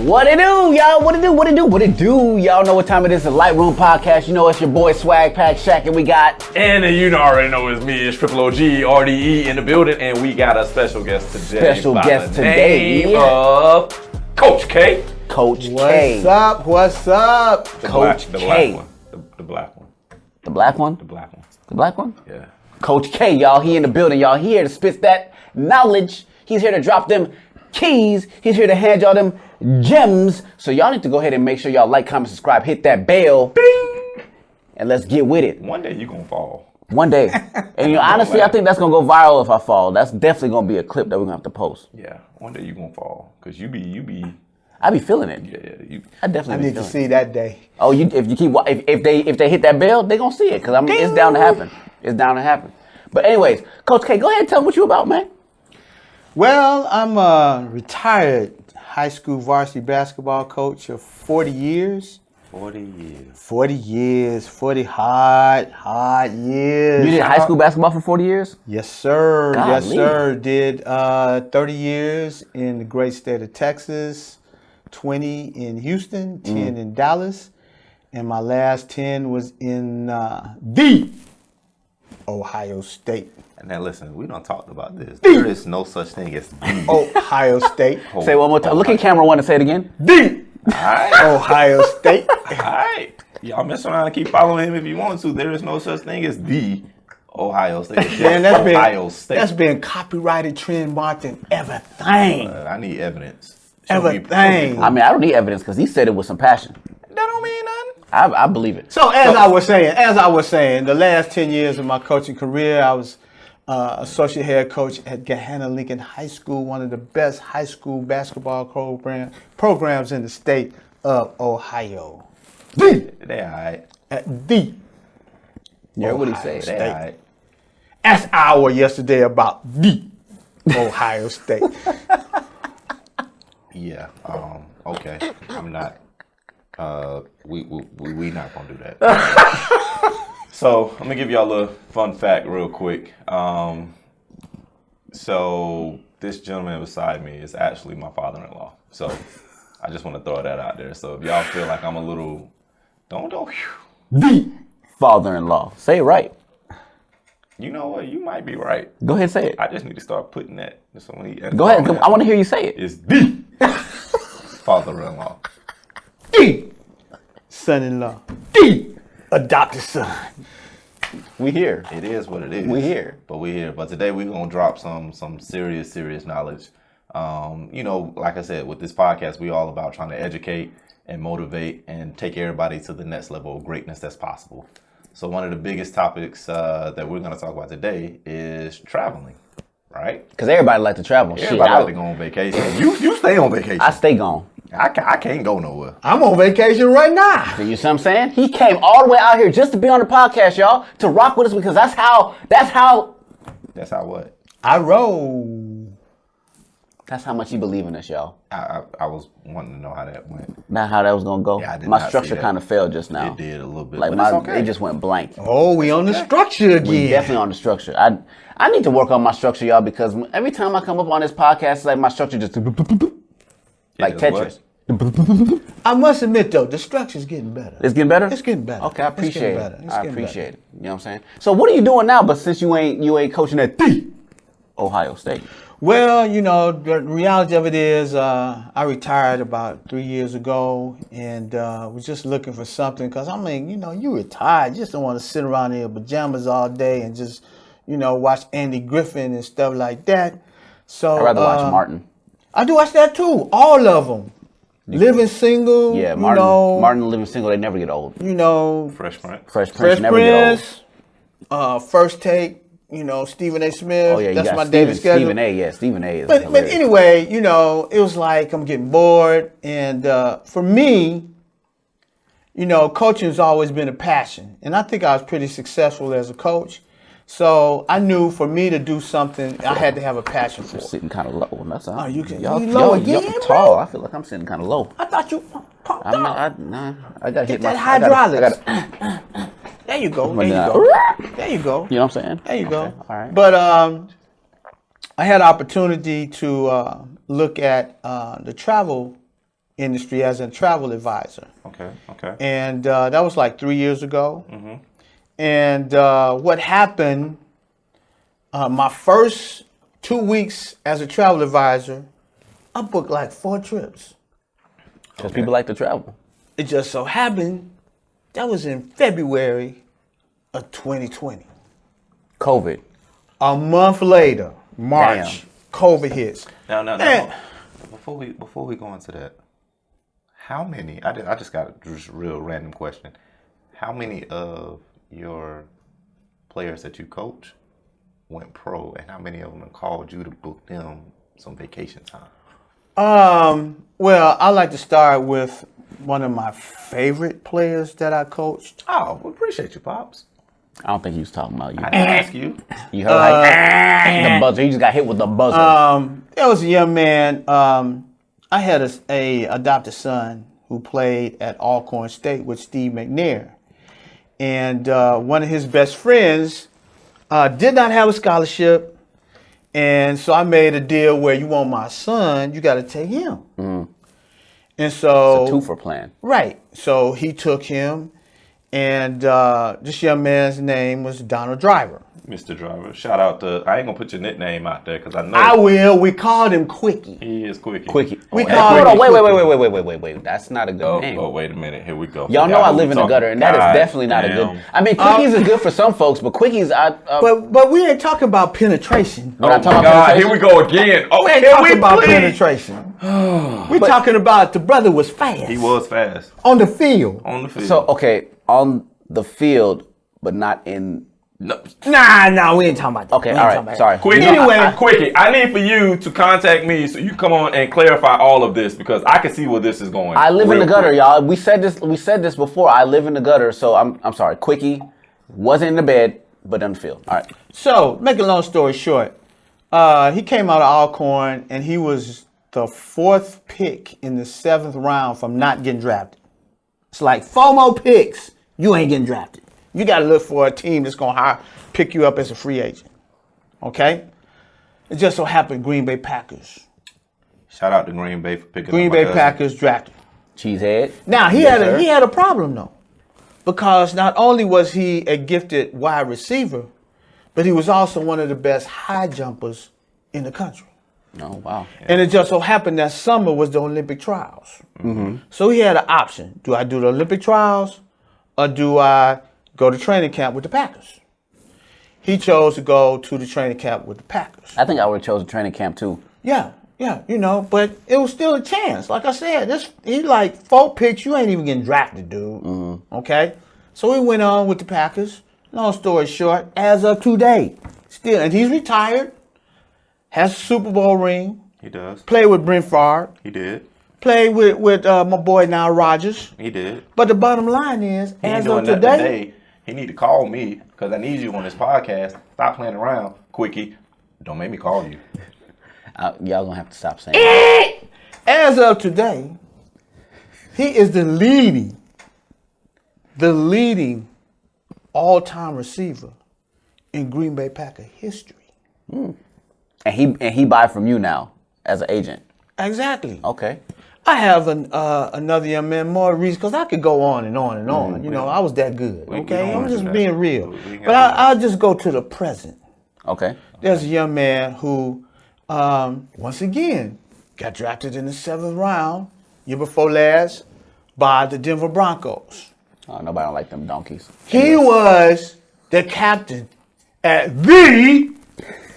What it do, y'all? What it do? Y'all know what time it is. The Lightroom Podcast. You know it's your boy Swag Pack Shaq, and we got... And you already know it's me. It's Triple OG, RDE in the building, and we got a special guest today. Name of Coach K. Coach K. What's up? Coach K. The black one. The black one? The black one. The black one? Yeah. Coach K, y'all. He in the building, y'all. He here to spit that knowledge. He's here to drop them keys. He's here to hand y'all them gems. So y'all need to go ahead and make sure y'all like, comment, subscribe, hit that bell. Bing! And let's get with it. One day you gonna fall. One day. And you know, honestly, I think that's gonna go viral if I fall. That's definitely gonna be a clip that we're gonna have to post. Yeah, one day you gonna fall. Cause you be I be feeling it. Yeah, I definitely need to see that day. Oh, if they hit that bell, they gonna see it. Cause it's down to happen. It's down to happen. But anyways, Coach K, go ahead and tell them what you about, man. Well, I'm a retired high school varsity basketball coach of 40 years. 40 years. 40 years. 40 hard years. You did high school basketball for 40 years? Yes, sir. Golly. Yes, sir. Did 30 years in the great state of Texas, 20 in Houston, 10 in Dallas, and my last 10 was in the Ohio State. And now listen, we done talked about this. There is no such thing as the Ohio State. Say it one more time. Look at camera one and say it again. The Alright. Ohio State. Alright. Y'all mess around and keep following him if you want to. There is no such thing as the Ohio State. Man, Ohio State. That's been copyrighted, trademarked, and everything. I need evidence. Everything. I mean, I don't need evidence because he said it with some passion. That don't mean nothing. I believe it. So as I was saying, the last 10 years of my coaching career, I was associate head coach at Gahanna Lincoln High School, one of the best high school basketball programs in the state of Ohio. They alright. At the Yeah, what he Ohio say? They alright. Ask our yesterday about the Ohio State. Yeah. Okay. I'm not. We not gonna do that. So I'm gonna give y'all a fun fact real quick. So this gentleman beside me is actually my father-in-law. So I just want to throw that out there. So if y'all feel like I'm a little, don't. The father-in-law. Say it right. You know what? You might be right. Go ahead and say it. I just need to start putting that. So when he Go ahead. I want to hear you say it. It's the father-in-law. The son-in-law. The adopted son. We here. It is what it is. We here. But today we're gonna drop some serious knowledge. You know, like I said, with this podcast, we all about trying to educate and motivate and take everybody to the next level of greatness that's possible. So one of the biggest topics that we're gonna talk about today is traveling, right? Because everybody like to travel. Everybody like to go on vacation. You stay on vacation. I stay gone. I can't go nowhere. I'm on vacation right now. You see what I'm saying? He came all the way out here just to be on the podcast, y'all, to rock with us because that's how what? I roll. That's how much he believe in us, y'all. I was wanting to know how that went. Not how that was gonna go. Yeah, I did my not structure see that. kind of failed just now. It did a little bit. Like but it's okay. it just went blank. Oh, we on the structure again. We definitely on the structure. I need to work on my structure, y'all, because every time I come up on this podcast, it's like my structure just like Tetris. I must admit though, the structure's getting better. It's getting better? It's getting better. Okay, I appreciate it. I getting appreciate it. You know what I'm saying? So what are you doing now? But since you ain't coaching at the Ohio State. Well, you know, the reality of it is I retired about 3 years ago and was just looking for something because, I mean, you know, you retired. You just don't want to sit around in your pajamas all day and just, you know, watch Andy Griffin and stuff like that. So I'd rather watch Martin. I do watch that too. All of them. Living Single. Yeah, you Martin, know, Martin and Living Single, they never get old. You know. Fresh Prince. Fresh Prince never get old. First Take. You know, Stephen A. Smith. Oh, yeah, that's my daily schedule. Stephen A. Yeah, Stephen A. is But hilarious. anyway, you know, it was like I'm getting bored. And for me, you know, coaching has always been a passion. And I think I was pretty successful as a coach. So I knew for me to do something, I had to have a passion for You're it. sitting kind of low. That's all. Oh, you can y'all, you low y'all, again, y'all bro? tall. I feel like I'm sitting kind of low. I thought you pumped I'm up. not. I got to hit Get my that hydraulics. There you go. There you go. There you go. You know what I'm saying? There you go. Okay, all right. But I had an opportunity to look at the travel industry as a travel advisor. Okay. Okay. And that was like 3 years ago. Mm-hmm. And what happened, my first 2 weeks as a travel advisor, I booked like 4 trips. Because people like to travel. It just so happened that was in February of 2020. COVID. A month later, March, Damn. COVID hits. No. Man. Before we go into that, how many? I just got a just real random question. How many of your players that you coach went pro, and how many of them called you to book them some vacation time? Well, I like to start with one of my favorite players that I coached. Oh, we appreciate you, Pops. I don't think he was talking about you. I didn't ask you. You heard like the buzzer. He just got hit with the buzzer. There was a young man. I had a adopted son who played at Alcorn State with Steve McNair. And one of his best friends did not have a scholarship. And so I made a deal where you want my son, you got to take him. Mm. And so It's a two-for plan. Right. So he took him, and this young man's name was Donald Driver. Mr. Driver. Shout out to, I ain't gonna put your nickname out there because I know I will. We called him Quickie. he is Quickie. Quickie. We Hey, call hold it on. Quickie. Wait. That's not a good name. Oh, wait a minute. Here we go. Y'all know I live in the gutter, and that is God definitely not a damn. good. I mean, quickies is good for some folks, but quickies, But we ain't talking about penetration. We're not Oh talking my about God, here penetration? we go again. Oh, We ain't can talking we about please? penetration. We're talking about the brother was fast. He was fast on the field. on the field. So okay, on the field, but not in. No. Nah, we ain't talking about that. Okay, We all ain't right, talking about sorry. that. Quickie, Anyway. Quickie, I need for you to contact me so you come on and clarify all of this because I can see where this is going. I live in real the gutter, quick. y'all. We said this before. I live in the gutter, so I'm sorry. Quickie wasn't in the bed, but on the field. All right. So, make a long story short, he came out of Alcorn, and he was the 4th pick in the 7th round from not getting drafted. It's like 4 more picks, you ain't getting drafted. You got to look for a team that's going to pick you up as a free agent. Okay? It just so happened Green Bay Packers. Shout out to Green Bay for picking Green up my Bay cousin. Packers drafted. Cheesehead. Now, he Yes, sir. had a problem, though. Because not only was he a gifted wide receiver, but he was also one of the best high jumpers in the country. Oh wow. And it just so happened that summer was the Olympic trials. Mm-hmm. So he had an option. Do I do the Olympic trials or do I go to training camp with the Packers? He chose to go to the training camp with the Packers. I think I would have chosen training camp too. Yeah, but it was still a chance. Like I said, he like 4 picks. You ain't even getting drafted, dude. Mm-hmm. Okay? So he went on with the Packers. Long story short, as of today, still, and he's retired, has a Super Bowl ring, He does. played with Brent Favre, He did. played with my boy now Rodgers. He did. But the bottom line is, He ain't as doing of that today, today. He need to call me because I need you on this podcast. Stop playing around, Quickie. Don't make me call you. Y'all gonna have to stop saying that. as of today, he is the leading all-time receiver in Green Bay Packer history. And he buy from you now as an agent. Exactly. Okay. I have another young man, more reason, because I could go on and on and on. You know, I was that good. we Okay, don't I'm wanna just do that. being real. We ain't But gotta do that. I'll just go to the present. Okay. There's a young man who, once again, got drafted in the 7th round, year before last, by the Denver Broncos. Oh, nobody don't like them donkeys. He was the captain at the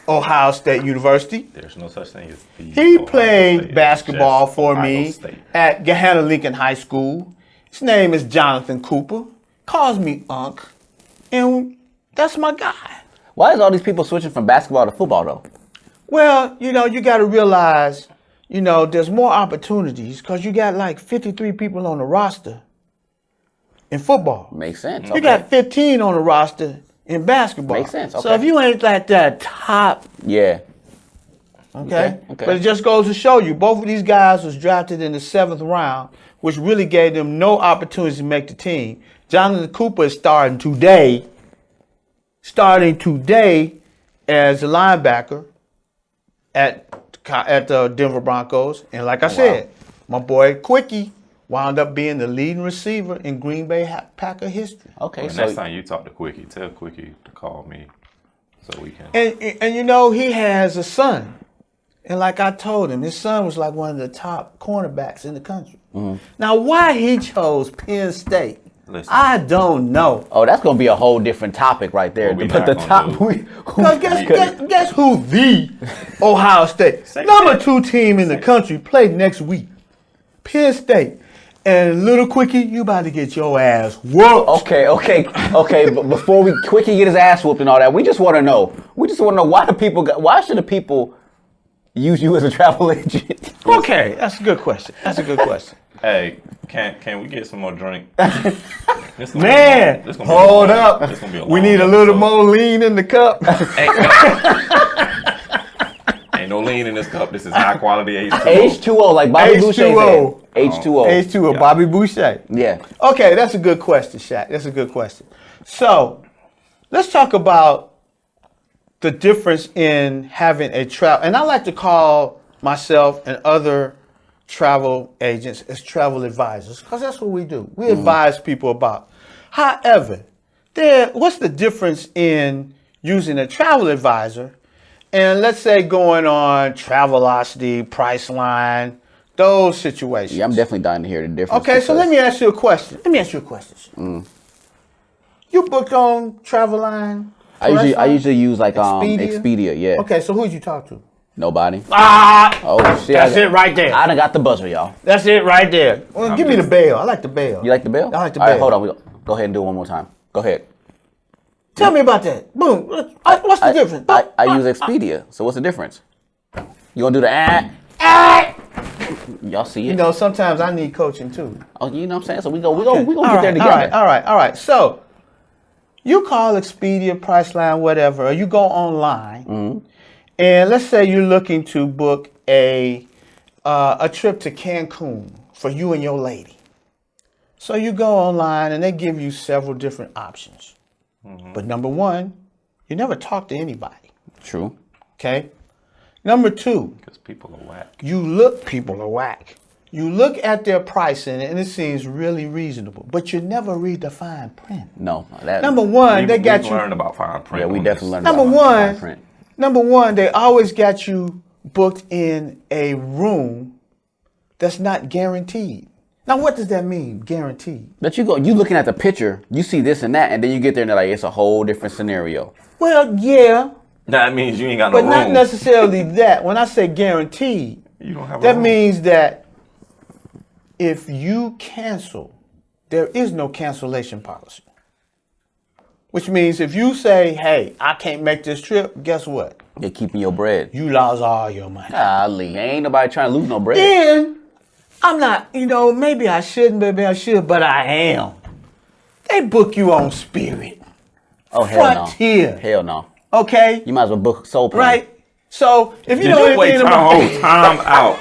Ohio State University. There's no such thing as the He Ohio played State. basketball Just for Ohio me State. at Gahanna Lincoln High School. His name is Jonathan Cooper. Calls me Unc. And that's my guy. Why is all these people switching from basketball to football though? Well, you got to realize, there's more opportunities because you got like 53 people on the roster in football. Makes sense. You got 15 on the roster in basketball. Makes sense, So okay. if you ain't like that top, Yeah. okay? Okay. But it just goes to show you, both of these guys was drafted in the 7th round, which really gave them no opportunity to make the team. Jonathan Cooper is starting today as a linebacker at the Denver Broncos. And like I said, My boy Quickie wound up being the leading receiver in Green Bay Packer history. Okay, Well, so next time you talk to Quickie, tell Quickie to call me so we can. And you know, he has a son. And like I told him, his son was like one of the top cornerbacks in the country. Now, why he chose Penn State, Listen. I don't know. oh, that's gonna be a whole different topic right there. What we But not the gonna top, do. Because guess who the Ohio State number 2 team in the country played next week? Penn State. And little Quickie, you about to get your ass whooped. Okay. But before we Quickie get his ass whooped and all that, we just want to know. Why should the people use you as a travel agent? Okay, that's a good question. Hey, can we get some more drink? Man, hold up. We need a little more lean in the cup. Ain't no lean in this cup. This is high quality H2O. H2O, like Bobby Boucher said. H2O. H2O, Bobby Boucher. Yeah. Okay, that's a good question, Shaq. That's a good question. So, let's talk about the difference in having a travel, and I like to call myself and other travel agents as travel advisors, because that's what we do. We advise people about. However, what's the difference in using a travel advisor and let's say going on Travelocity, Priceline, those situations? Yeah, I'm definitely dying to hear the difference. Okay, so let me ask you a question. You booked on Traveline? I usually use like Expedia? Expedia, yeah. Okay, so who'd you talk to? Nobody. Ah! Oh shit. That's it right there. I done got the buzzer, y'all. That's it right there. Well, give me the bail. I like the bail. You like the bell? I like the All right, bell. hold on. Go ahead and do it one more time. Go ahead. Tell me about that. Boom. What's the difference? I use Expedia. So what's the difference? You gonna do the Y'all see it? You know, sometimes I need coaching too. Oh, you know what I'm saying? So we gonna get there together. All right. So you call Expedia, Priceline, whatever, or you go online, and let's say you're looking to book a trip to Cancun for you and your lady. So you go online and they give you several different options. But number one, you never talk to anybody. True. Okay. Number two, Because people are whack. people are whack. You look at their pricing and it seems really reasonable, but you never read the fine print. No. Number one, they got you. learned about fine print. Yeah, we on definitely this. learned Number about one, fine print. Number one, they always got you booked in a room that's not guaranteed. Now, what does that mean, guaranteed? But you looking at the picture, you see this and that, and then you get there and they're like, it's a whole different scenario. Well, yeah, That means you ain't got no but room. not necessarily that. When I say guaranteed, You don't have a that room. means that if you cancel, there is no cancellation policy. Which means if you say, hey, I can't make this trip, guess what? You're keeping your bread. You lost all your money. Golly, ain't nobody trying to lose no bread. Then, I'm not, maybe I shouldn't, maybe I should, but I am. They book you on Spirit. Oh, hell no. Frontier. Hell no. Okay? You might as well book Soul Plane. Right? So, if you Did know you wait? anything Time about...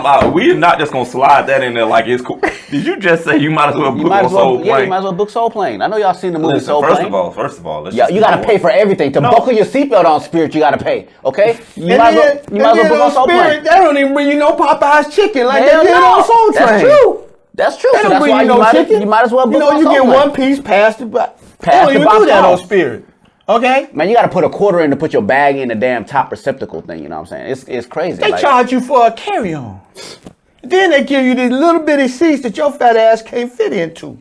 out. We are not just gonna slide that in there like it's cool. Did you just say you might as well book on Soul Plane? Yeah, you might as well book Soul Plane. I know y'all seen the movie Listen, Soul first Plane. of all, let's Yeah, just you gotta pay for everything. To buckle your seatbelt on Spirit, you gotta pay. Okay? You might as well book on Soul Plane. They don't even bring you no Popeye's chicken like Hell they did no. on Soul Train. That's true. That's true. They So don't that's bring why you no chicken. you might as well book on you Soul get Plane. one piece past the box. They Past don't the even box do that on off. Spirit. Okay? Man, you gotta put a quarter in to put your bag in the damn top receptacle thing. You know what I'm saying? It's crazy. They charge you for a carry-on. Then they give you these little bitty seats that your fat ass can't fit into.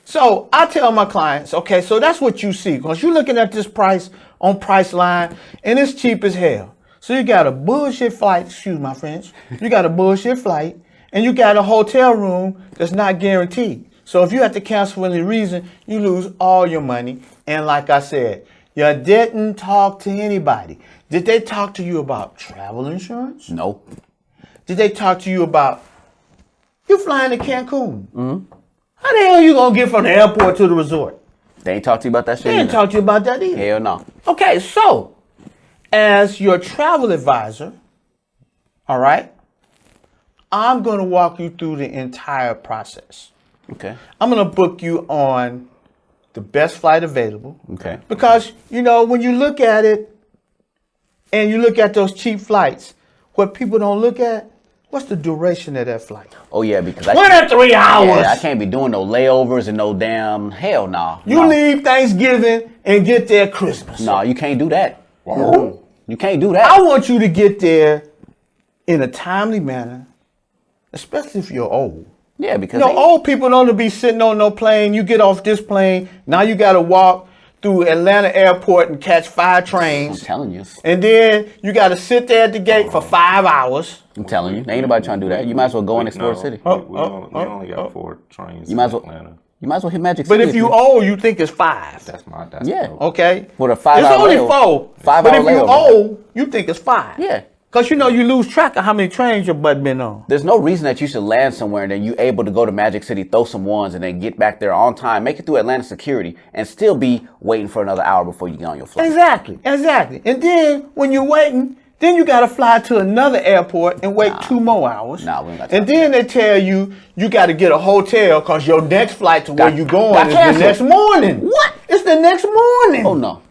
So I tell my clients, okay, so that's what you see. Because you're looking at this price on Priceline, and it's cheap as hell. So you got a bullshit flight, excuse my French. You got a bullshit flight, and you got a hotel room that's not guaranteed. So if you have to cancel for any reason, you lose all your money. And like I said, you didn't talk to anybody. Did they talk to you about travel insurance? No. Did they talk to you about you flying to Cancun? Mm-hmm. How the hell you gonna get from the airport to the resort? They ain't talk to you about that shit. They didn't talk to you about that either. Hell no. Okay, so as your travel advisor, all right, I'm gonna walk you through the entire process. Okay. I'm gonna book you on the best flight available. Okay. Because, when you look at it and you look at those cheap flights, what people don't look at, What's the duration of that flight? Oh yeah, because 23 hours. Yeah, I can't be doing no layovers and no damn hell no. You leave Thanksgiving and get there Christmas. No, you can't do that. Oh. You can't do that. I want you to get there in a timely manner, especially if you're old. Yeah, because Old people don't be sitting on no plane. You get off this plane, now you got to walk through Atlanta airport and catch 5 trains. I'm telling you. And then you got to sit there at the gate for 5 hours. I'm telling you. Ain't nobody trying to do that. You might as well go and explore the city. We only got 4 trains You might in as well. Atlanta. You might as well hit Magic But City. if you old, you think it's 5. That's Yeah. dope. Okay? With a 5 It's hour only layover. 4. 5 But hour if you layover. old, you think it's 5. Yeah. Because you lose track of how many trains your butt been on. There's no reason that you should land somewhere and then you able to go to Magic City, throw some ones, and then get back there on time, make it through Atlanta security, and still be waiting for another hour before you get on your flight. Exactly. And then when you're waiting, then you got to fly to another airport and wait 2 more hours. Nah, we ain't got time And then they tell you got to get a hotel because your next flight to where you going got is canceled. the next morning. What? It's the next morning. Oh no.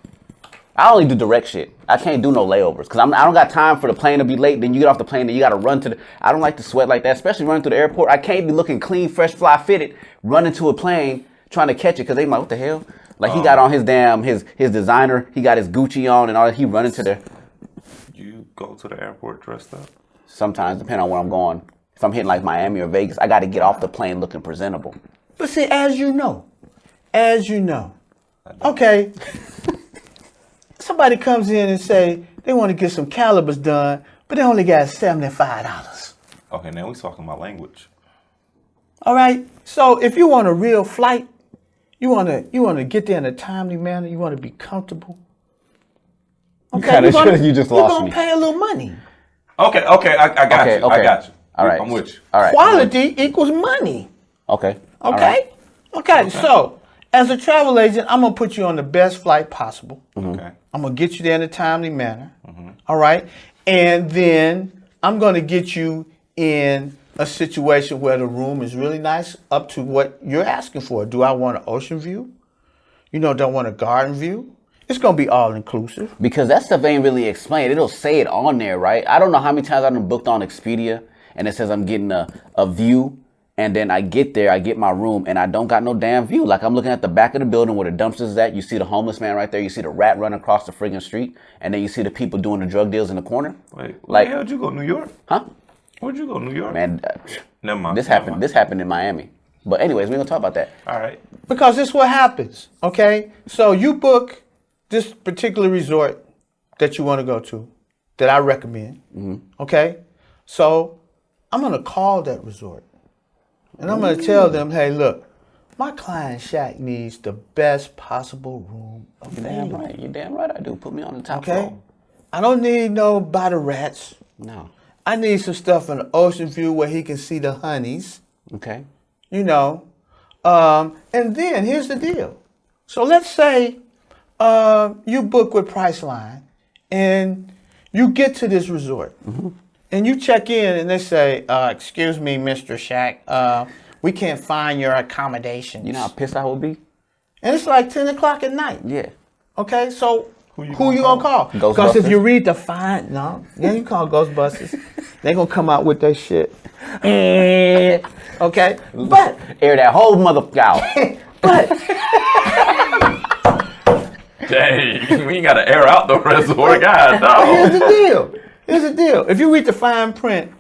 I only do direct shit. I can't do no layovers because I don't got time for the plane to be late. Then you get off the plane, then you got to run to the. I don't like to sweat like that, especially running through the airport. I can't be looking clean, fresh, fly fitted, running to a plane trying to catch it because they like, what the hell? Like he got on his damn his designer. He got his Gucci on and all that. He running to the. You go to the airport dressed up? Sometimes depending on where I'm going. If I'm hitting like Miami or Vegas, I got to get off the plane looking presentable. But see, as you know, okay. Somebody comes in and say they want to get some calibers done, but they only got $75. Okay, now we talking about language. All right. So if you want a real flight, you want to get there in a timely manner. You want to be comfortable. Okay. You just lost You're me. gonna pay a little money. Okay, I got you. I got you. All right. I'm with you. All right. Quality equals money. Okay. All Okay. right. Okay. So as a travel agent, I'm gonna put you on the best flight possible. Okay. I'm gonna get you there in a timely manner. All right. And then I'm gonna get you in a situation where the room is really nice up to what you're asking for. Do I want an ocean view? Do I want a garden view? It's gonna be all inclusive. Because that stuff ain't really explained. It'll say it on there, right? I don't know how many times I've been booked on Expedia and it says I'm getting a view, and then I get there, I get my room, and I don't got no damn view. Like I'm looking at the back of the building where the dumpsters is at. You see the homeless man right there. You see the rat running across the friggin' street, and then you see the people doing the drug deals in the corner. Wait, like, where the hell did you go? New York? Huh? Where'd you go? New York? Man, Never mind. this never happened. mind. This happened in Miami. But anyways, we're gonna talk about that. All right. Because this is what happens. Okay. So you book this particular resort that you want to go to, that I recommend. Okay. So I'm gonna call that resort. And I'm going to tell them, hey, look, my client Shaq needs the best possible room You're damn available. right. You're damn right. I do. Put me on the top Okay? floor. I don't need no body rats. No. I need some stuff in the ocean view where he can see the honeys, Okay. And then here's the deal. So let's say you book with Priceline and you get to this resort. And you check in and they say, excuse me, Mr. Shaq, we can't find your accommodations. You know how pissed I would be? And it's like 10 o'clock at night. Yeah. Okay, so who you gonna gonna call? Ghostbusters? Because if you read the fine, you call Ghostbusters. They gonna come out with that shit. Okay, but Air that whole motherfucker out. but Dang, we ain't got to air out the resort, guys. here's No. the deal. Here's the deal. If you read the fine print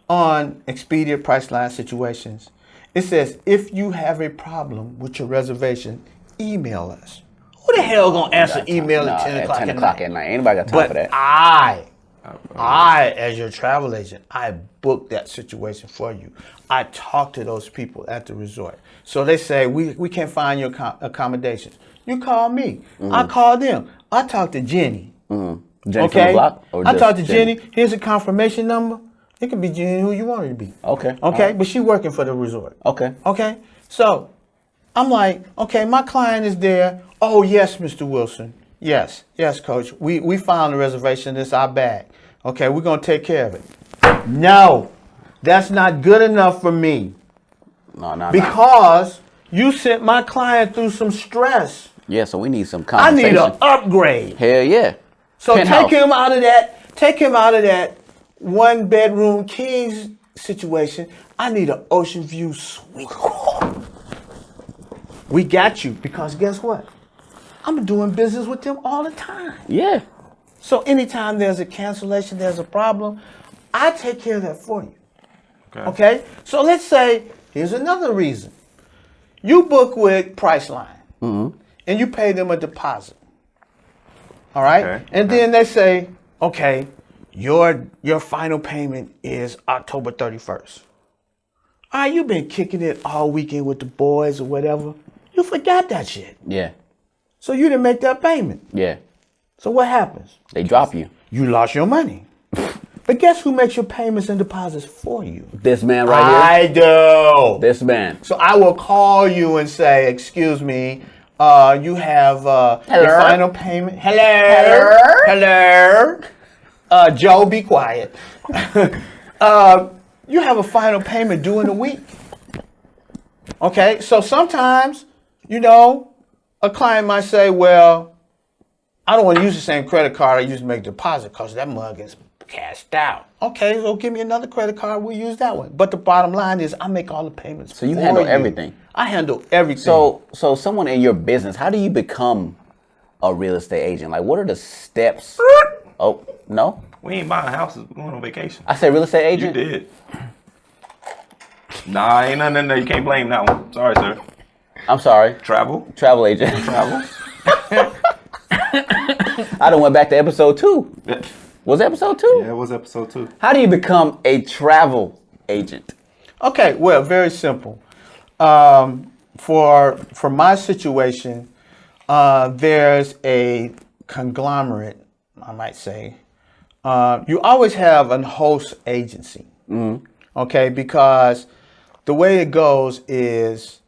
on Expedia Priceline situations, it says if you have a problem with your reservation, email us. Who the hell gonna answer email at 10 o'clock at night? Ain't nobody got time for But that. I, as your travel agent, I booked that situation for you. I talked to those people at the resort. So they say, we can't find your accommodations. You call me. I call them. I talk to Jenny. Jenny from the Okay? block? Or I just talked to Jenny. Here's a confirmation number. It could be Jenny who you want it to be. Okay. Okay? But she working for the resort. Okay. Okay? So I'm like, okay, my client is there. Oh, yes, Mr. Wilson. Yes, coach. We found the reservation. It's our bag. Okay, we're going to take care of it. No, that's not good enough for me. No. Because you sent my client through some stress. Yeah, so we need some I compensation. need an upgrade. Hell yeah. So Penthouse. take him out of that 1 bedroom Kings situation. I need an ocean view suite. We got you because guess what? I'm doing business with them all the time. Yeah. So anytime there's a cancellation, there's a problem, I take care of that for you. Okay? So let's say, here's another reason. You book with Priceline, and you pay them a deposit. All right? Okay. And then they say, okay, your final payment is October 31st. All right, you've been kicking it all weekend with the boys or whatever. You forgot that shit. Yeah. So you didn't make that payment. Yeah. So what happens? They drop you. You lost your money. But guess who makes your payments and deposits for you? This man right here. I do. This man. So I will call you and say, excuse me, you have your final payment. Hello. Hello. Joe, be quiet. You have a final payment due in a week. Okay, so sometimes, a client might say, well, I don't want to use the same credit card I used to make deposit because that mug is cashed out. Okay, so give me another credit card. We'll use that one. But the bottom line is I make all the payments. So you handle everything. I handle everything. So someone in your business, how do you become a real estate agent? Like, what are the steps? Oh, no? We ain't buying houses. We're going on vacation. I said real estate You agent? did. Nah, ain't nothing in there. You can't blame that one. Sorry, sir. I'm sorry. Travel. Travel agent. Travel. I done went back to episode 2. Was it episode 2? Yeah, it was episode 2. How do you become a travel agent? Okay, well, very simple. For my situation, there's a conglomerate, I might say. You always have a host agency, okay? Because the way it goes is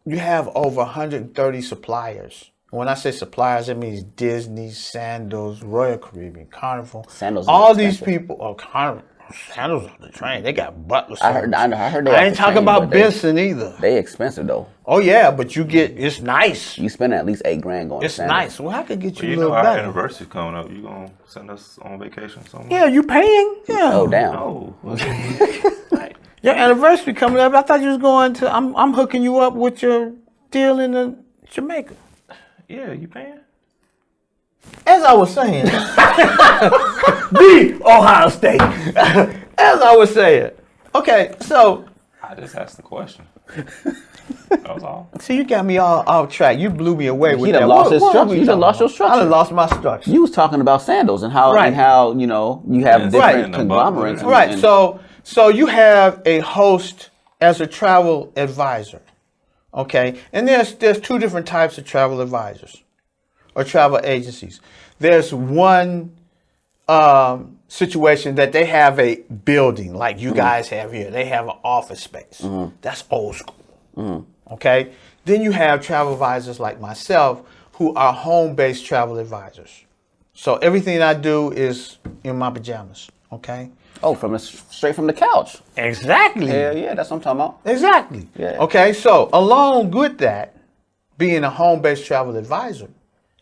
you have over 130 suppliers. When I say suppliers, it means Disney, Sandals, Royal Caribbean, Carnival. Sandals. All these people, Carnival. Sandals on the train. They got butler service. I heard they I off ain't the talking train, about but Benson either. They expensive though. Oh yeah, but it's nice. You spend at least $8,000 going. It's to Sandals. nice. Well, I could get you You a know little our better. anniversary's coming up. You gonna send us on vacation somewhere? Yeah, you paying? Yeah. Oh damn. No. Right. Your anniversary coming up. I thought you was going to. I'm hooking you up with your deal in Jamaica. Yeah, you paying? As I was saying, the Ohio State. As I was saying. Okay, so I just asked the question. That was all. see, you got me all off track. You blew me away with He that. done lost his What structure. we You done talking lost your about? structure. I done lost my structure. You was talking about sandals and how Right. you have Right. different conglomerates. Right. and- So you have a host as a travel advisor, okay? And there's two different types of travel advisors or travel agencies. There's one situation that they have a building like you guys have here. They have an office space. That's old school. Okay. Then you have travel advisors like myself who are home-based travel advisors. So everything I do is in my pajamas. Okay. Oh, straight from the couch. Exactly. Hell yeah, that's what I'm talking about. Exactly. Yeah. Okay, so along with that, being a home-based travel advisor,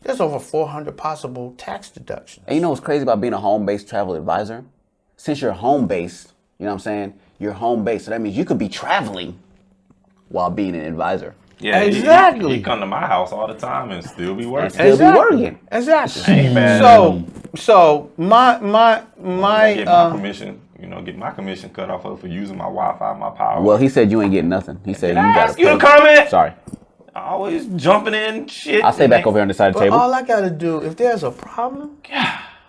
there's over 400 possible tax deductions. And you know what's crazy about being a home-based travel advisor? Since you're home-based, you know what I'm saying? You're home-based, so that means you could be traveling while being an advisor. Yeah, Exactly. He come to my house all the time and still be working. Still be working. Exactly. Ain't bad. So my Get my my commission, get my commission cut off for using my Wi-Fi, my power. Well, he said you ain't getting nothing. He said Did you I got ask you to comment? Sorry. Always jumping in shit. I'll stay back over here on this side of the but table. all I gotta do, if there's a problem,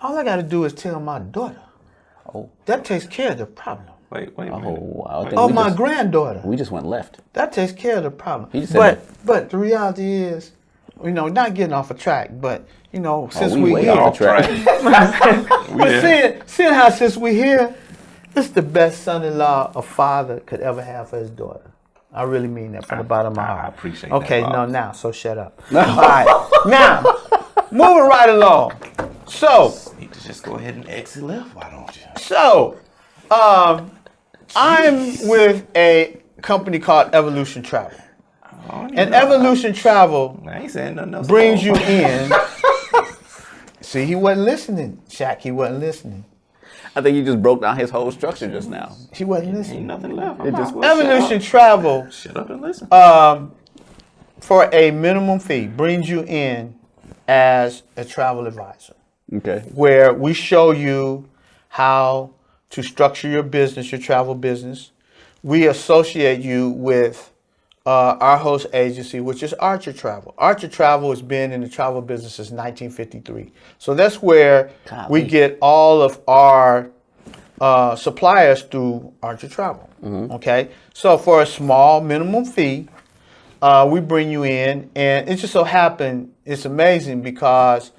all I gotta do is tell my daughter. Oh. That takes care of the problem. Wait a minute. Oh, I think Oh, we my just, granddaughter. we just went left. That takes care of the problem. He just said But the reality is, not getting off a track, but since we we way here, off the track. but seeing how since we here, it's the best son-in-law a father could ever have for his daughter. I really mean that from the bottom of my heart. I appreciate Okay, that. no, now, so shut up. All right, now, moving right along. So, Need to just go ahead and exit left. Why don't you? I'm with a company called Evolution Travel. And Evolution Travel I ain't saying nothing else. brings you in. See, he wasn't listening, Shaq. He wasn't listening. I think you just broke down his whole structure just now. He wasn't Ain't listening. nothing left. It just- Evolution Travel, Shut up and listen. for a minimum fee, brings you in as a travel advisor, Okay. where we show you how to structure your business, your travel business. We associate you with our host agency, which is Archer Travel. Archer Travel has been in the travel business since 1953. So that's where we Golly. get all of our suppliers through Archer Travel. Okay, so for a small minimum fee, we bring you in, and it just so happened, it's amazing because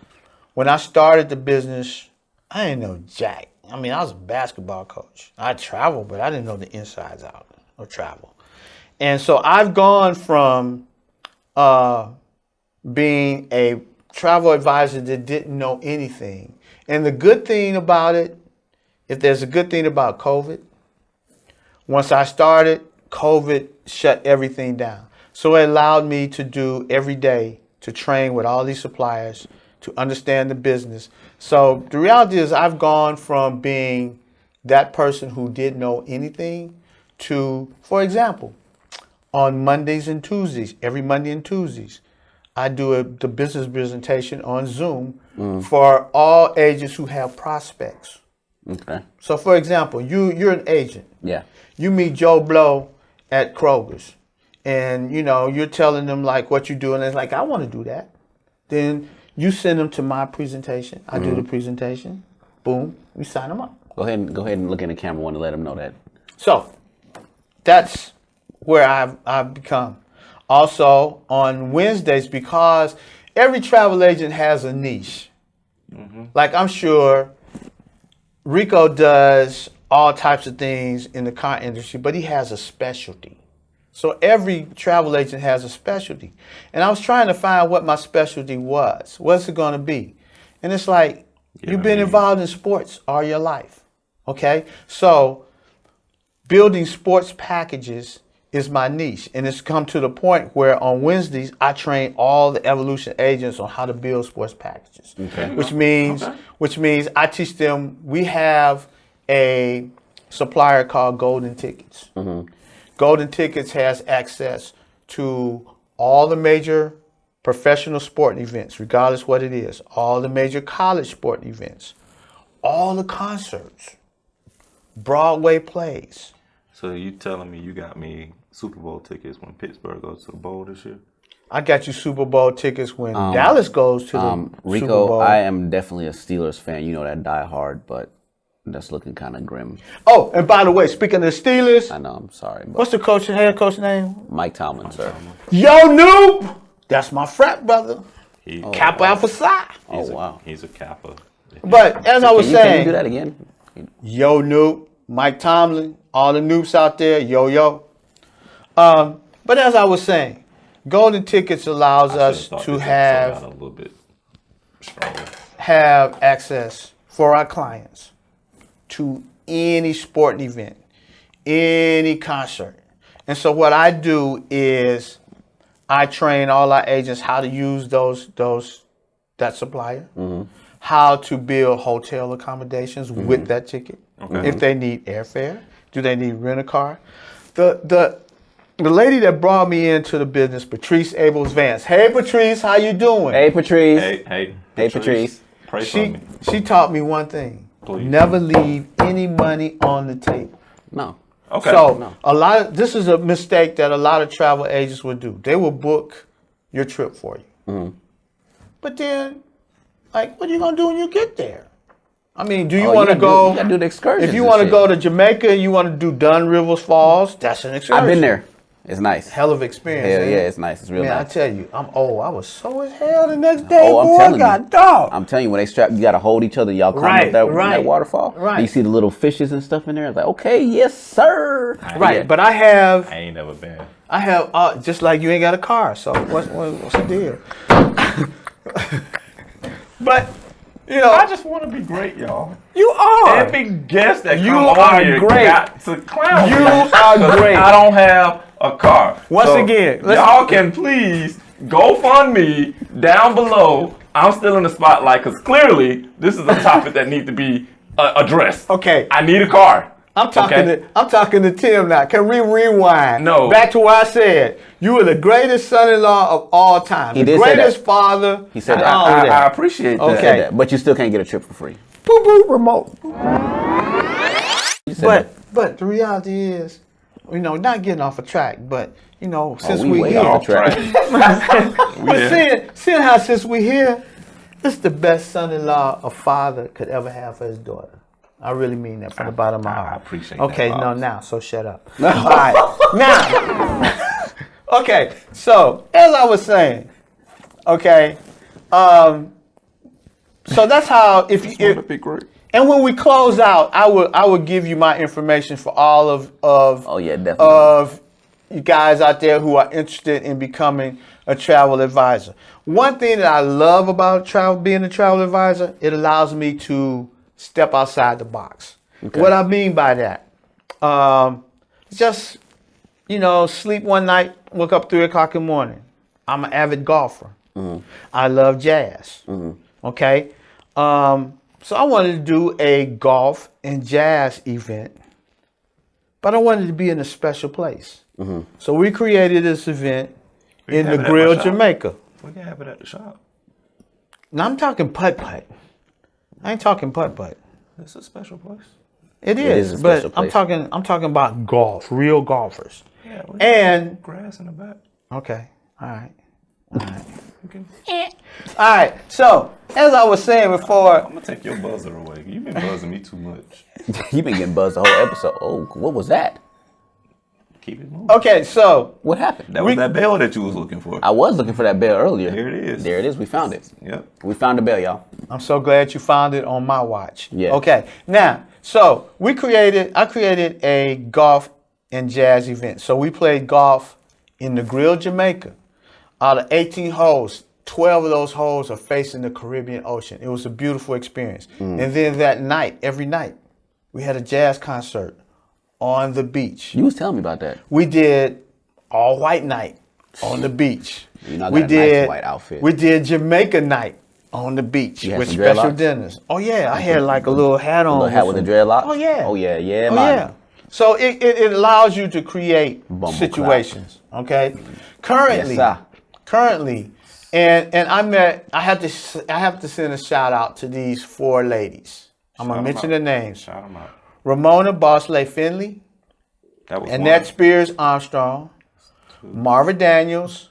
when I started the business, I didn't know jack. I mean, I was a basketball coach. I traveled, but I didn't know the insides out of travel. And so I've gone from being a travel advisor that didn't know anything. And the good thing about it, if there's a good thing about COVID, once I started, COVID shut everything down. So it allowed me to do every day to train with all these suppliers to understand the business. So the reality is I've gone from being that person who didn't know anything to, for example, on Mondays and Tuesdays, every Monday and Tuesdays, I do the business presentation on Zoom for all agents who have prospects. Okay. So for example, you're an agent. Yeah. You meet Joe Blow at Kroger's, and you're telling them like what you do, and it's like, I want to do that. Then you send them to my presentation. I do the presentation. Boom, we sign them up. Go ahead and look in the camera. Want to let them know that. So that's where I've become. Also on Wednesdays, because every travel agent has a niche. Like I'm sure Rico does all types of things in the car industry, but he has a specialty. So every travel agent has a specialty. And I was trying to find what my specialty was. What's it going to be? And it's like, you've been involved in sports all your life. Okay? So building sports packages is my niche. And it's come to the point where on Wednesdays, I train all the Evolution agents on how to build sports packages. Okay. Which means I teach them, we have a supplier called Golden Tickets. Golden Tickets has access to all the major professional sporting events, regardless what it is, all the major college sporting events, all the concerts, Broadway plays. So you telling me you got me Super Bowl tickets when Pittsburgh goes to the bowl this year? I got you Super Bowl tickets when Dallas goes to the Rico, Super Bowl. I am definitely a Steelers fan. You know that, die hard, but that's looking kind of grim. Oh, and by the way, speaking of the Steelers, I know, I'm sorry, but what's the head coach name? Mike Tomlin, sir. Yo, Noob! That's my frat brother. Kappa Alpha Psi. Oh, wow. He's a Kappa. But as I was Can you saying, do that again? Yo, Noob, Mike Tomlin, all the noobs out there, yo. But as I was saying, Golden Tickets allows us to have a little bit stronger. Access for our clients to any sporting event, any concert. And so what I do is I train all our agents how to use that supplier, how to build hotel accommodations with that ticket. If they need airfare, do they need rent a car? The lady that brought me into the business, Patrice Abels Vance. Hey Patrice, how you doing? Hey, Patrice. Hey, Patrice. Pray for me. She taught me one thing. Please. Never leave any money on the table. No. Okay. So this is a mistake that a lot of travel agents would do. They will book your trip for you. But then, like, what are you gonna do when you get there? I mean, do you want to go? You gotta do the excursions. If you want to go to Jamaica and you want to do Dunn Rivers Falls, that's an excursion. I've been there. It's nice. Hell of experience. Hell ain't yeah, it? it's nice. It's real Man, nice. I tell you, I'm old. I was so as hell the next day. Oh, I'm boy, telling I got you. dog. I'm telling you, when they strap, you gotta hold each other. Y'all climb up that waterfall. Right. You see the little fishes and stuff in there. It's like, okay, yes, sir. Right, Yeah. but I ain't never been. have just like you ain't got a car. So what's the deal? But I just want to be great, y'all. you are. Every guest that You come are on here great. got to clown You me. are 'Cause great. I don't have a car. Once So again, y'all can please go fund me down below. I'm still in the spotlight because clearly this is a topic that needs to be address. Okay. I need a car. I'm talking to Tim now. Can we rewind? No. Back to what I said. You were the greatest son-in-law of all time. He the did say greatest that. father. He said and that. all of I that. appreciate that. Okay. But you still can't get a trip for free. Boop boop remote. You said that. But the reality is, not getting off a track, but since we way here, off the track. but seeing how since we here, this is the best son-in-law a father could ever have for his daughter. I really mean that from the bottom of my heart. I appreciate that. Okay, Pops. now, so shut up. All right, now. Okay, so as I was saying, okay, so that's how That'd be great. and when we close out, I will give you my information for all of Oh yeah, definitely. of you guys out there who are interested in becoming a travel advisor. One thing that I love about being a travel advisor, it allows me to step outside the box. Okay. What I mean by that, just sleep one night, wake up 3 o'clock in the morning. I'm an avid golfer. I love jazz. Okay, so I wanted to do a golf and jazz event, but I wanted to be in a special place. So we created this event in the have it at Grill, my shop. Jamaica. We can have it at the shop. Now I'm talking putt-putt. I ain't talking putt-putt. It's a special place. It is is, a but special I'm place. talking about golf, real golfers. Yeah. We And grass in the back. okay, all right. We can, All right, so as I was saying before, I'm gonna take your buzzer away. You've been buzzing me too much. You've been getting buzzed the whole episode. Oh, what was that? Keep it moving. okay, so What happened? That was that bell that you was looking for. I was looking for that bell earlier. There it is. There it is. We found it. Yep. We found the bell, y'all. I'm so glad you found it on my watch. Yeah. Okay. Now, so I created a golf and jazz event. So we played golf in the Grill, Jamaica. Out of 18 holes, 12 of those holes are facing the Caribbean Ocean. It was a beautiful experience. And then that night, every night, we had a jazz concert on the beach. You was telling me about that. We did all white night on the beach. You know, I got we a did nice white outfit. We did Jamaica night on the beach You had with some special dreadlocks? dinners. Oh yeah, I had like a little hat on. Little hat with the dreadlocks? Oh yeah. Oh yeah, yeah, Oh man. yeah. So it allows you to create Bumble situations. Okay. Yes, Currently, and I have to send a shout out to these 4 ladies. I'm gonna Shout 'em mention out. their names: Shout them out. Ramona Bosley Finley, That was Annette Spears Armstrong, Marva Daniels,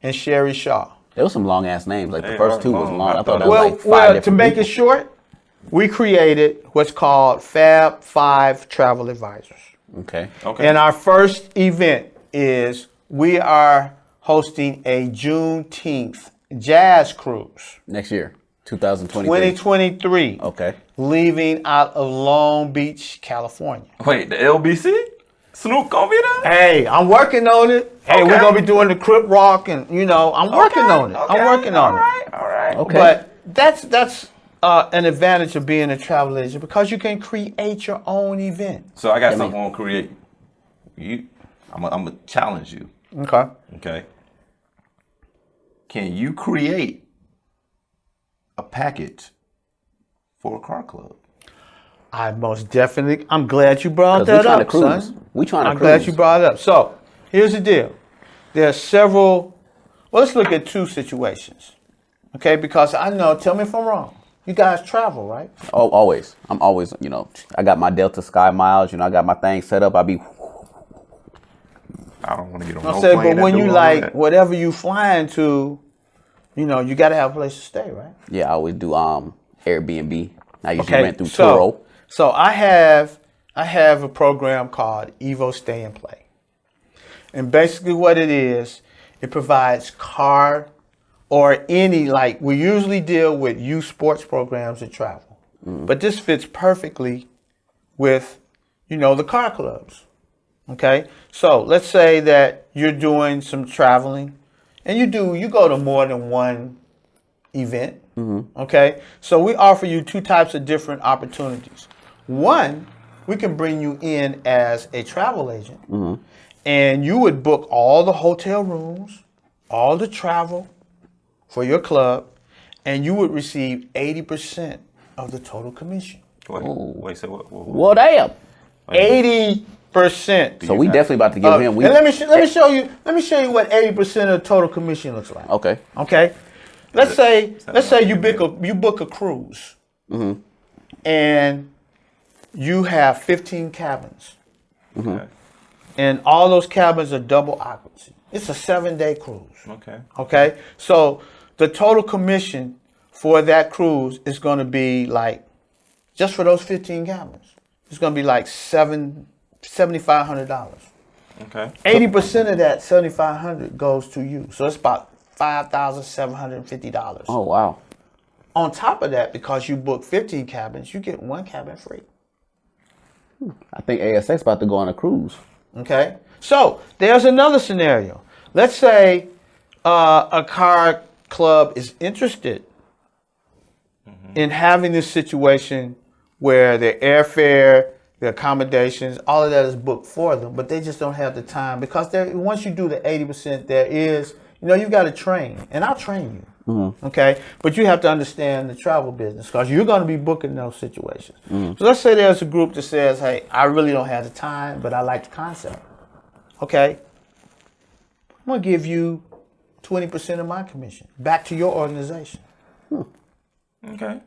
and Sherry Shaw. There was some long ass names. Like the They first are 2 was long. long. I I thought that thought was Well, like 5 to different make people. it short, we created what's called Fab 5 Travel Advisors. Okay. Okay. And our first event is we are hosting a Juneteenth jazz cruise, Next year, 2023. 2023, Okay. leaving out of Long Beach, California. Wait, the LBC? Snoop gonna be there? Hey, I'm working on it. Hey, we're Okay. gonna be doing the Crip Rock, and I'm working on it. I'm working on it. All right. Okay. But that's an advantage of being a travel agent because you can create your own event. So I got something on create. I'm gonna challenge you. Okay. Okay. Can you create a package for a car club? I most definitely. I'm glad you brought 'Cause we that trying to up, cruise. son. We trying to I'm glad cruise. you brought it up. So here's the deal. There are several. Well, let's look at 2 situations. Okay, because I know. Tell me if I'm wrong. You guys travel, right? Oh, always. I'm always. I got my Delta Sky miles. I got my thing set up. I be. I don't want to get on I no said, plane but that when do you all like that. whatever you flying to, you got to have a place to stay, right? Yeah, I always do Airbnb. I usually Okay, rent through Turo. so I have a program called Evo Stay and Play, and basically what it is, it provides car or any we usually deal with youth sports programs and travel, but this fits perfectly with the car clubs. Okay, so let's say that you're doing some traveling, and you go to more than one event. Okay, so we offer you 2 types of different opportunities. One, we can bring you in as a travel agent, and you would book all the hotel rooms, all the travel for your club, and you would receive 80% of the total commission. Wait, so what? Well, damn. 80%. So we definitely about to give him. And let me show you what 80% of total commission looks like. Okay. Okay. Let's say you book a cruise, and you have 15 cabins, and all those cabins are double occupancy. It's a 7-day cruise. Okay. Okay. So the total commission for that cruise is going to be like, just for those 15 cabins, it's going to be like $7,500. Okay. 80% of that $7,500 goes to you. So it's about $5,750. Oh, wow. On top of that, because you book 15 cabins, you get 1 cabin free. I think ASX about to go on a cruise. Okay. So there's another scenario. Let's say a car club is interested in having this situation where their airfare, their accommodations, all of that is booked for them, but they just don't have the time, because once you do the 80%, there is, you've got to train, and I'll train you. Okay, but you have to understand the travel business, because you're going to be booking those situations. So let's say there's a group that says, hey, I really don't have the time, but I like the concept. Okay, I'm going to give you 20% of my commission back to your organization. Okay.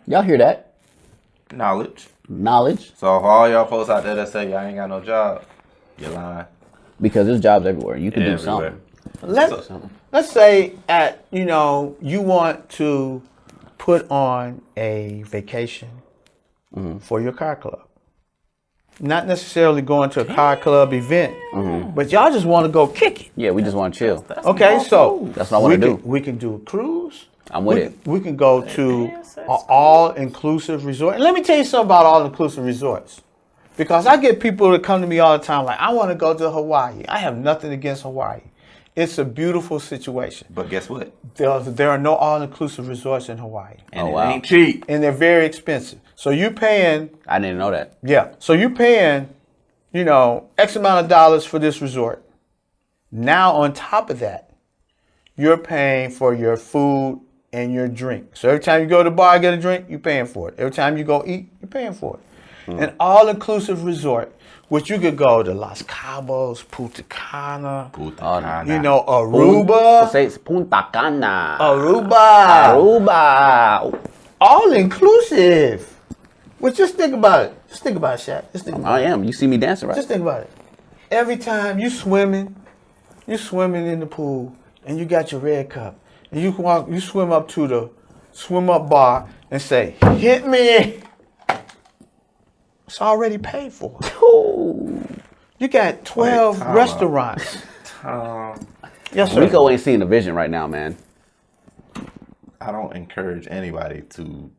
Y'all hear that? Knowledge. So for all y'all folks out there that say y'all ain't got no job, you're lying. Because there's jobs everywhere. You can do Everywhere. something. Let's say you want to put on a vacation for your car club. Not necessarily going to a car club event, but y'all just want to go kick it. Yeah, we just want to chill. Okay, so that's what I want to do. We can do a cruise. I'm with it. We can go to an all-inclusive resort. And let me tell you something about all-inclusive resorts. Because I get people that come to me all the time like, I want to go to Hawaii. I have nothing against Hawaii. It's a beautiful situation. But guess what? There are no all-inclusive resorts in Hawaii. And it ain't cheap. And they're very expensive. So you're paying... I didn't know that. Yeah. So you're paying, X amount of dollars for this resort. Now, on top of that, you're paying for your food and your drink. So every time you go to the bar and get a drink, you're paying for it. Every time you go eat, you're paying for it. An all-inclusive resort, which you could go to Los Cabos, Punta Cana, Aruba. Say it's Punta Cana. Aruba. All-inclusive. Well, just think about it. Just think about it, Shaq. Just think about I am. You see me dancing, right? Just think about it. Every time you're swimming in the pool, and you got your red cup, and you swim up to the swim-up bar and say, hit me. It's already paid for. You got 12 restaurants. Yes, sir. Rico ain't seeing the vision right now, man. I don't encourage anybody to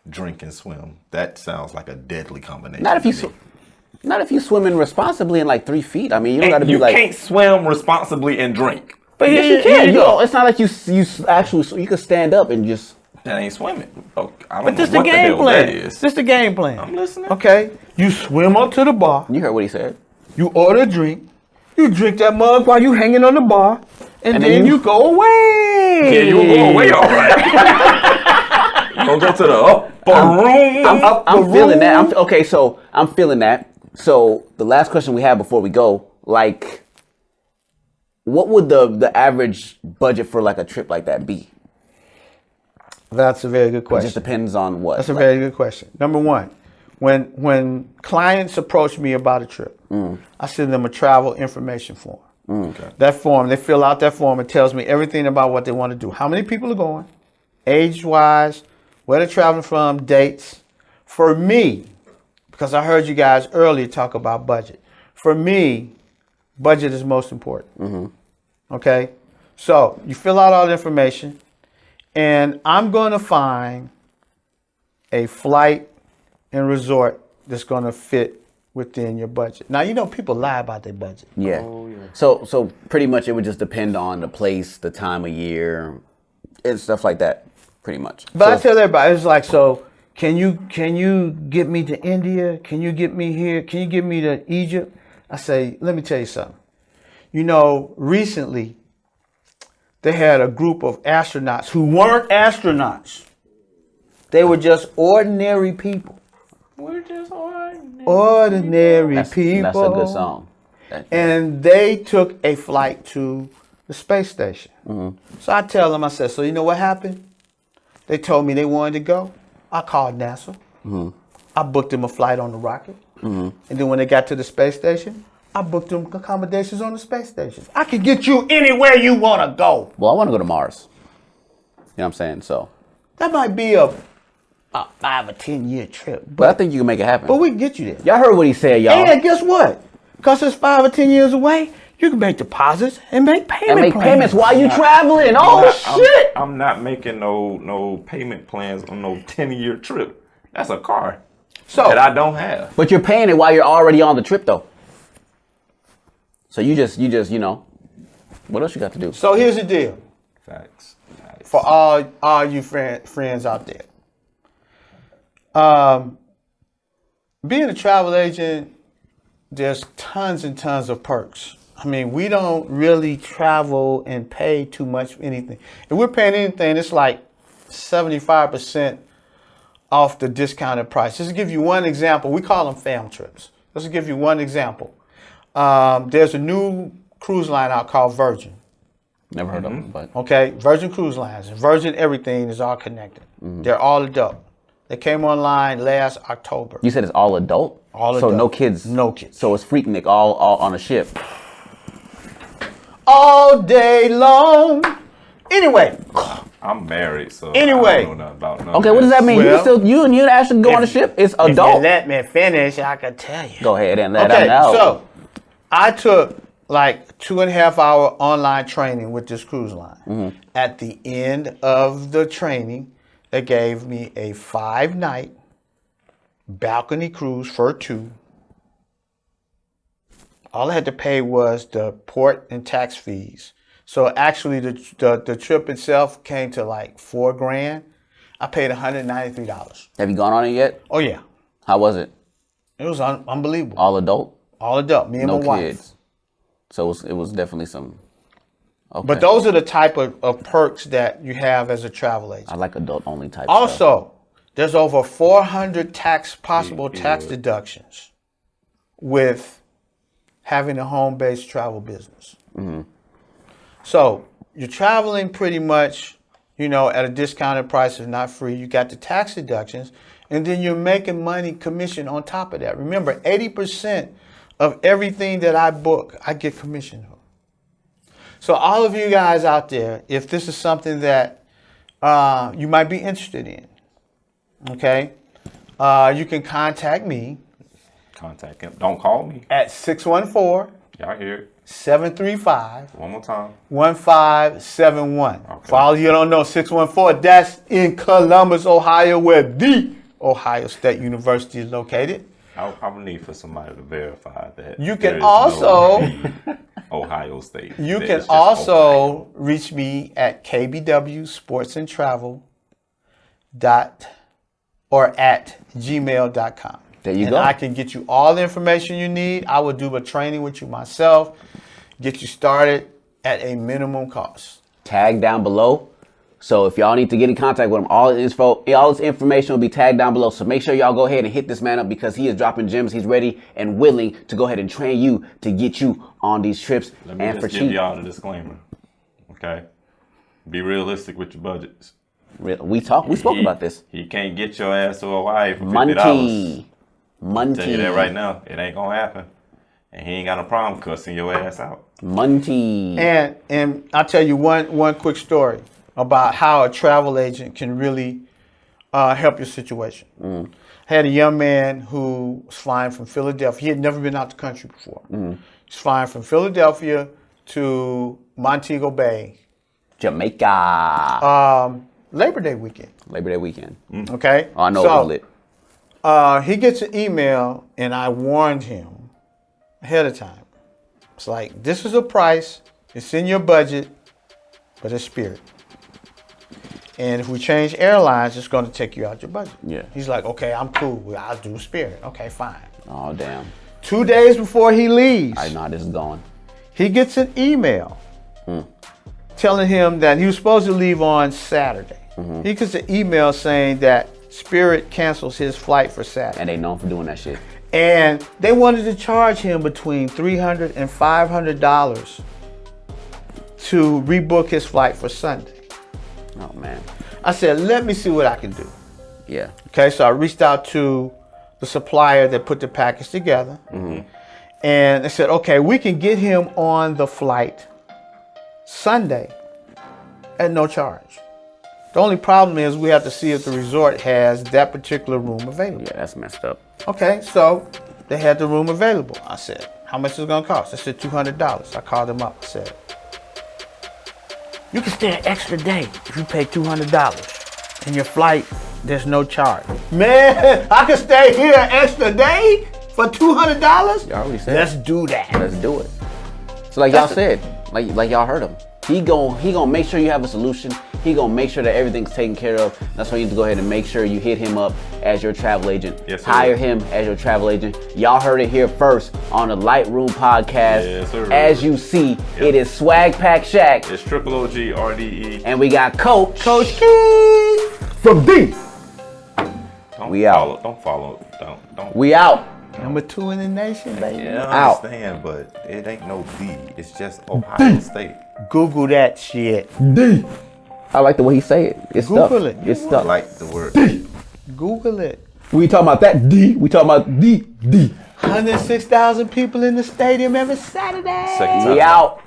drink and swim. That sounds like a deadly combination. Not if you swimming responsibly in like 3 feet. I mean, you don't got to be like. You can't swim responsibly and drink. But yes, you can. It's not like you actually you can stand up and just. That ain't swimming. Oh, I don't But know this the what the game hell plan. that is. This the game plan. I'm listening. Okay, you swim up to the bar. You heard what he said. You order a drink. You drink that mug while you hanging on the bar, and then you go away. Yeah, you will go away, all right. You gonna go to the upper room. I'm feeling that. I'm feeling that. So the last question we have before we go, like, what would the average budget for like a trip like that be? That's a very good It question. just depends on what. That's a very good question. Number one, when clients approach me about a trip, I send them a travel information form. Okay. That form, they fill out that form. It tells me everything about what they want to do. How many people are going, age-wise, where they're traveling from, dates. For me, because I heard you guys earlier talk about budget. For me, budget is most important. Okay? So you fill out all the information, and I'm going to find a flight and resort that's going to fit within your budget. Now, people lie about their budget. Yeah. So pretty much it would just depend on the place, the time of year, and stuff like that. Pretty much. But I tell everybody, it's like, so can you get me to India? Can you get me here? Can you get me to Egypt? I say, let me tell you something. Recently they had a group of astronauts who weren't astronauts. They were just ordinary people. We're just ordinary That's people. a good song. And they took a flight to the space station. So I tell them, I said, so you know what happened? They told me they wanted to go. I called NASA. I booked them a flight on the rocket. And then when they got to the space station, I booked them accommodations on the space station. I can get you anywhere you want to go. Well, I want to go to Mars. You know what I'm saying? So, That might be a 5 or 10 year trip. but I think you can make it happen. But we can get you there. Y'all heard what he said, y'all. And guess what? Because it's 5 or 10 years away, you can make deposits and make payment And make plans. payments while you traveling. Oh, shit. I'm not making no payment plans on no 10-year trip. That's a car that I don't have. But you're paying it while you're already on the trip, though. So you just, you know, what else you got to do? So here's the deal Facts. for all you friends out there. Being a travel agent, there's tons and tons of perks. I mean, we don't really travel and pay too much for anything. If we're paying anything, it's like 75% off the discounted price. Just to give you one example, we call them fam trips. Just to give you one example. There's a new cruise line out called Virgin. Never heard of them, but Okay, Virgin Cruise Lines, Virgin everything is all connected. They're all adult. They came online last October. you said it's all adult? All so adult. no kids? No kids. So it's Freaknik all on a ship. All day long. Anyway, I'm married, so Anyway. I don't know nothing about none Okay, of what does that mean? Well, you and Ashley go on a ship? It's if you adult? let me finish, I can tell you. Go ahead and let Okay, them know. so I took like 2.5 hour online training with this cruise line. At the end of the training, they gave me a 5-night balcony cruise for 2. All I had to pay was the port and tax fees. So actually the trip itself came to like $4,000. I paid $193. Have you gone on it yet? Oh yeah, How was it? it was unbelievable. All adult? All adult, me and No my wife. kids. So it was definitely some. Okay. But those are the type of perks that you have as a travel agent. I like adult only type stuff. Also, there's over 400 possible tax deductions with having a home-based travel business. So you're traveling pretty much, you know, at a discounted price, if not free. You got the tax deductions, and then you're making money commission on top of that. Remember, 80% of everything that I book, I get commission on. So all of you guys out there, if this is something that you might be interested in, okay, you can contact me Contact him. Don't call me. at 614 Y'all hear it. 735 One more time. 1571. Okay. For all of you who don't know, 614, that's in Columbus, Ohio, where the Ohio State University is located. I would need for somebody to verify that. You there can is also no Ohio State. you That can is just Ohio. also reach me at kbwsportsandtravel.gmail.com. There you and go. I can get you all the information you need. I will do a training with you myself, get you started at a minimum cost. Tag down below. So if y'all need to get in contact with him, all his information will be tagged down below. So make sure y'all go ahead and hit this man up because he is dropping gems. He's ready and willing to go ahead and train you to get you on these trips Let me and for just give cheap. y'all the disclaimer. Okay? Be realistic with your budgets. We spoke about this. He can't get your ass to Hawaii for $50. Monty. Tell you that right now. It ain't gonna happen. And he ain't got no problem cussing your ass out. Monty. And I'll tell you one quick story about how a travel agent can really help your situation. I had a young man who was flying from Philadelphia. He had never been out the country before. He's flying from Philadelphia to Montego Bay. Jamaica. Labor Day weekend. Labor Day weekend. Okay? Oh, I know So, it was lit. he gets an email, and I warned him ahead of time. It's like, this is a price. It's in your budget, but it's Spirit. And if we change airlines, it's going to take you out your budget. Yeah. He's like, okay, I'm cool. I'll do Spirit. Okay, fine. Oh, damn. 2 days before he leaves, I know how this is going. he gets an email telling him that he was supposed to leave on Saturday. He gets an email saying that Spirit cancels his flight for Saturday. And they known for doing that shit. And they wanted to charge him between $300 and $500 to rebook his flight for Sunday. Oh man. I said, let me see what I can do. Yeah. Okay, so I reached out to the supplier that put the package together. And they said, okay, we can get him on the flight Sunday at no charge. The only problem is we have to see if the resort has that particular room available. Yeah, that's messed up. Okay, so they had the room available. I said, how much is it gonna cost? They said $200. I called them up. I said, you can stay an extra day if you pay $200. And your flight, there's no charge. Man, I can stay here an extra day for $200? Y'all already said. Let's do that. Let's do it. So like y'all said, like y'all heard him. He gonna make sure you have a solution. He gonna make sure that everything's taken care of. That's why you need to go ahead and make sure you hit him up as your travel agent. Yes, sir. Hire him as your travel agent. Y'all heard it here first on the Lightroom podcast. Yes, sir. As you see, it is Swag Pack Shack. It's Triple OG RDE. And we got Coach Keys from D. Don't We follow, out. Don't follow. Don't. We out. Number 2 in the nation, baby. Yeah, I Out. understand, but it ain't no D. It's just Ohio State. Google that shit. D. I like the way he say it. It's stuck. Google it. It's I stuck. like the word. Google it. We talking about that D. We talking about D. 106,000 people in the stadium every Saturday. Second time. We out.